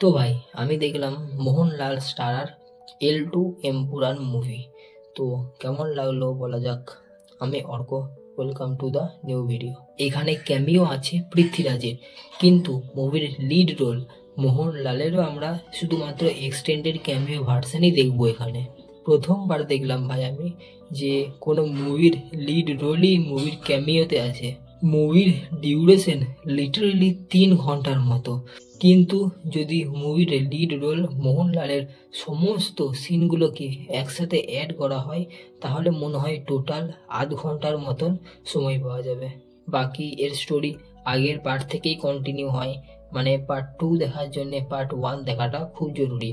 তো ভাই আমি দেখলাম মোহনলাল স্টারার L2 এমপুরান মুভি। তো কেমন লাগলো বলা যাক। আমি Arka, welcome to the new video. এখানে ক্যামিও আছে পৃথ্বীরাজের, কিন্তু মুভির লিড রোল মোহনলালেরও আমরা শুধুমাত্র এক্সটেন্ডেড ক্যামিও ভার্সানই দেখবো। এখানে প্রথমবার দেখলাম ভাই আমি যে কোনো মুভির লিড রোলই মুভির ক্যামিওতে আছে। মুভির ডিউরেশন লিটারেলি 3 ঘন্টার মতো, কিন্তু যদি মুভির লিড রোল মোহনলালের সমস্ত সিনগুলোকে একসাথে অ্যাড করা হয় তাহলে মনে হয় টোটাল আধ ঘন্টার মতন সময় পাওয়া যাবে। বাকি এর স্টোরি আগের পার্ট থেকেই কন্টিনিউ হয়, মানে পার্ট 2 দেখার জন্য পার্ট 1 দেখাটা খুব জরুরি।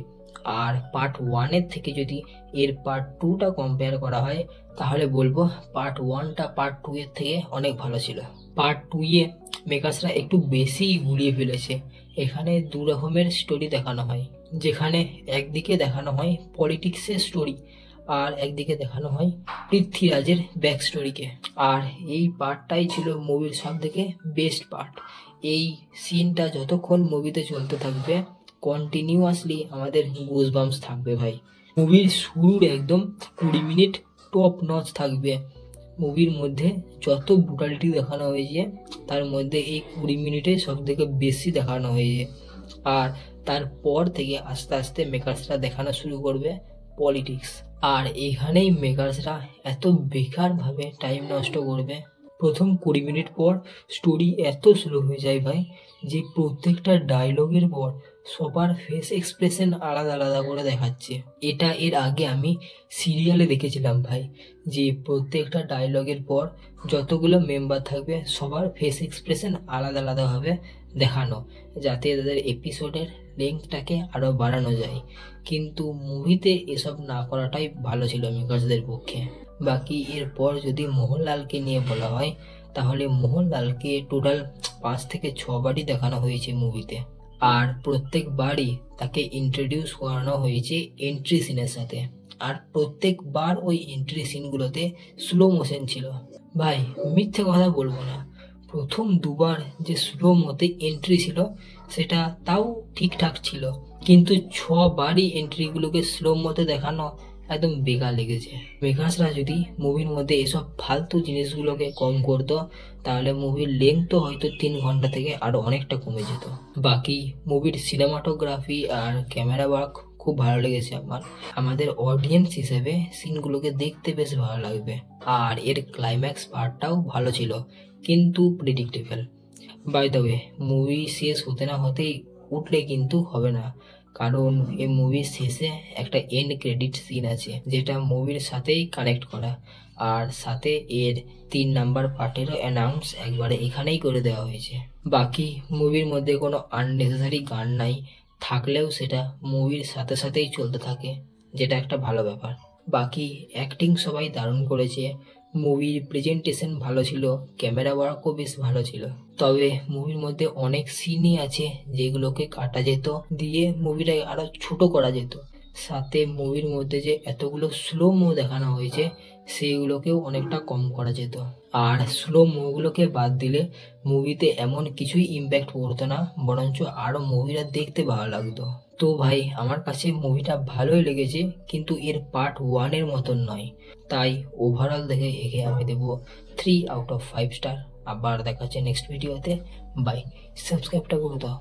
আর পার্ট 1-এর থেকে যদি এর পার্ট 2টা কম্পেয়ার করা হয় তাহলে বলবো পার্ট 1টা পার্ট 2-এর থেকে অনেক ভালো ছিল। পার্ট 2-এ মেকার্সরা একটু বেশি ঘুরিয়ে ফেলেছে। এখানে দু রকমের স্টোরি দেখানো হয়, যেখানে একদিকে দেখানো হয় পলিটিক্সের স্টোরি আর একদিকে দেখানো হয় পৃথ্বীরাজের ব্যাক স্টোরিকে। আর এই পার্টটাই ছিল মুভির সব থেকে বেস্ট পার্ট। এই সিনটা যতক্ষণ মুভিতে চলতে থাকবে কন্টিনিউয়াসলি আমাদের গুজবাম্পস থাকবে ভাই। মুভির শুরুর একদম 20 মিনিট টপ নচ থাকবে। মুভির মধ্যে যত ব্রুটালিটি দেখানো হয়েছে তার মধ্যে এই 20 মিনিটে সব থেকে বেশি দেখানো হয়েছে। আর তারপর থেকে আস্তে আস্তে মেকার্সরা দেখানো শুরু করবে পলিটিক্স। আর এখানেই মেকার্সরা এত বেকারভাবে টাইম নষ্ট করবে। প্রথম 20 মিনিট পর স্টোরি এত স্লো হয়ে যায় ভাই যে প্রত্যেকটা ডায়লগের পর সবার ফেস এক্সপ্রেশন আলাদা আলাদা করে দেখাচ্ছে। এটা এর আগে আমি সিরিয়ালে দেখেছিলাম ভাই, যে প্রত্যেকটা ডায়লগের পর যতগুলো মেম্বার থাকবে সবার ফেস এক্সপ্রেশন আলাদা আলাদাভাবে দেখানো, যাতে তাদের এপিসোডের লেন্থটাকে আরও বাড়ানো যায়। কিন্তু মুভিতে এসব না করাটাই ভালো ছিল মেকার্সদের পক্ষে। বাকি এরপর যদি মোহনলালকে নিয়ে বলা হয় তাহলে মোহনলালকে টোটাল 5 থেকে 6 বারই দেখানো হয়েছে মুভিতে। আর প্রত্যেকবারই তাকে ইন্ট্রোডিউস করানো হয়েছে এন্ট্রি সিনের সাথে। আর প্রত্যেকবার ওই এন্ট্রি সিনগুলোতে স্লো মোশন ছিল। ভাই মিথ্যে কথা বলবো না, প্রথম দুবার যে স্লো মতে এন্ট্রি ছিল সেটা তাও ঠিকঠাক ছিল, কিন্তু 6 বারই এন্ট্রিগুলোকে স্লো মতে দেখানো একদম বেকার লেগেছে। মেকার্সরা যদি মুভির মধ্যে এসব ফালতু জিনিসগুলোকে কম করতো তাহলে মুভির লেন্থও হয়তো 3 ঘন্টা থেকে আরো অনেকটা কমে যেত। বাকি মুভির সিনেমাটোগ্রাফি আর ক্যামেরা ওয়ার্ক খুব ভালো লেগেছে আমার। আমাদের অডিয়েন্স হিসেবে সিনগুলোকে দেখতে বেশ ভালো লাগবে। আর এর ক্লাইম্যাক্স পার্টটাও ভালো ছিল, কিন্তু predictable. By the way, movie শেষ হতে না হতেই উঠলে কিন্তু হবে না, কারণ এই মুভির শেষে একটা এন্ড ক্রেডিট সিন আছে যেটা মুভির সাথেই কানেক্ট করা। আর সাথে এর 3 নাম্বার পার্টেরও অ্যানাউন্স একবারে এখানেই করে দেওয়া হয়েছে। বাকি মুভির মধ্যে কোনো আননেসেসারি গান নাই, থাকলেও সেটা মুভির সাথে সাথেই চলতে থাকে, যেটা একটা ভালো ব্যাপার। বাকি অ্যাক্টিং সবাই দারুণ করেছে, মুভির প্রেজেন্টেশন ভালো ছিল, ক্যামেরা ওয়ার্কও বেশ ভালো ছিল। তবে মুভির মধ্যে অনেক সিনই আছে যেগুলোকে কাটা যেত, দিয়ে মুভিটাকে আরো ছোট করা যেত। সাথে মুভির মধ্যে যে এতগুলো স্লো মো দেখানো হয়েছে সেইগুলোকেও অনেকটা কম করা যেত। আর স্লো মোগুলোকে বাদ দিলে মুভিতে এমন কিছুই ইম্প্যাক্ট পড়তো না, বরঞ্চ আরো মুভিটা দেখতে ভালো লাগতো। তো ভাই আমার কাছে মুভিটা ভালোই লেগেছে, কিন্তু এর পার্ট 1-এর মতন নয়। তাই ওভারঅল দেখে একে আমি দেবো 3 আউট অফ 5 স্টার। আবার দেখা হচ্ছে নেক্সট ভিডিওতে। বাই, সাবস্ক্রাইবটা করে দাও।